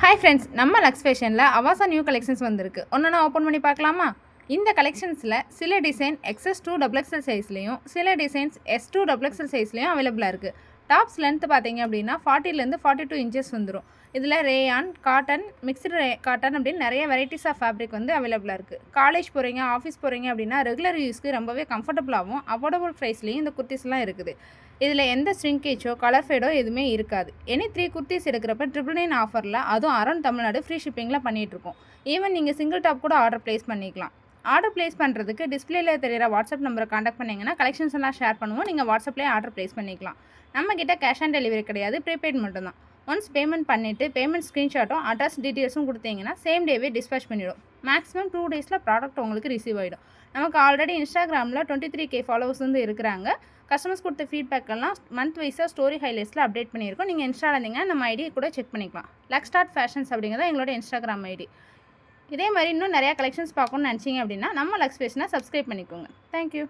Hi friends, நம்ம lux ஃபேஷனில் Avaasa new collections வந்திருக்கு. ஒன்று ஓப்பன் பண்ணி பார்க்கலாமா? இந்த கலெக்ஷன்ஸில் சில டிசைன் XS2 XXL சைஸ்லேயும் சில டிசைன்ஸ் S2 XXL சைஸ்லேயும் அவைலபிளாக இருக்குது. டாப்ஸ் லென்த் பார்த்தீங்க அப்படின்னா 40லேருந்து 42 இன்ச்சஸ் வந்துடும். இதில் ரேயான், காட்டன், மிக்சடு காட்டன் அப்படின்னு நிறைய வெரைட்டிஸ் ஆஃப் ஃபேப்ரிக் வந்து அவைலபிளாக இருக்குது. காலேஜ் போகிறீங்க, ஆஃபீஸ் போகிறீங்க அப்படின்னா ரெகுலர் யூஸ்க்கு ரொம்பவே கம்ஃபர்டபுளாகவும் அஃபோர்டபுள் ப்ரைஸ்லேயும் இந்த குர்த்திஸ்லாம் இருக்குது. இதில் எந்த ஸ்ட்ரிங்கேஜோ கலர் ஃபேடோ எதுவுமே இருக்காது. எனி 3 குர்த்திஸ் எடுக்கிறப்ப 999 ஆஃபரில், அதுவும் அரௌண்ட் தமிழ்நாடு ஃப்ரீ ஷிப்பிங்கில் பண்ணிகிட்ருக்கோம். ஈவன் நீங்கள் சிங்கிள் டாப் கூட ஆர்டர் ப்ளேஸ் பண்ணிக்கலாம். ஆர்டர் ப்ளேஸ் பண்ணுறதுக்கு டிஸ்பிளேல தெரிகிற வாட்ஸ்அப் நம்பரை காண்டாக்ட் பண்ணிங்கன்னா கலெக்ஷன்ஸ் எல்லாம் ஷேர் பண்ணுவோம். நீங்கள் வாட்ஸ்அப்லேயே ஆர்டர் ப்ளேஸ் பண்ணிக்கலாம். நம்மக்கிட்ட கேஷ் ஆன் டெலிவரி கிடையாது, ப்ரீபெய்ட் மட்டும்தான். ஒன்ஸ் பேமெண்ட் பண்ணிவிட்டு பேமெண்ட் ஸ்க்ரீன்ஷாட்டும் அட்ரஸ் டீட்டெயில்ஸும் கொடுத்தீங்கன்னா சேம் டேவே டிஸ்பேச் பண்ணிவிடும். மேக்ஸிமம் 2 டேஸில் ப்ராடக்ட் உங்களுக்கு ரிசீவ் ஆகிடும். நமக்கு ஆல்ரெடி இன்ஸ்டாகிராமில் 23K ஃபாலோவர்ஸ் வந்து இருக்கிறாங்க. கஸ்டமர்ஸ் கொடுத்த ஃபீட்பேக்கெல்லாம் மந்த் வைஸாக ஸ்டோரி ஹைலைட்ஸில் அப்டேட் பண்ணியிருக்கோம். நீங்கள் இன்ஸ்டாவில் இருந்தீங்கன்னா நம்ம ஐடி கூட செக் பண்ணிக்கலாம். லக்ஸ்டார்ட் ஃபேஷன்ஸ் அப்படிங்கிறத எங்களோட இன்ஸ்டாகிராம் ஐடி. இதே மாதிரி இன்னும் நிறையா கலெக்ஷன்ஸ் பார்க்கணும்னு நினச்சிங்க அப்படின்னா நம்ம லக்ஸ் ஃபேஷனை சப்ஸ்கிரைப் பண்ணிக்கோங்க. தேங்க்யூ.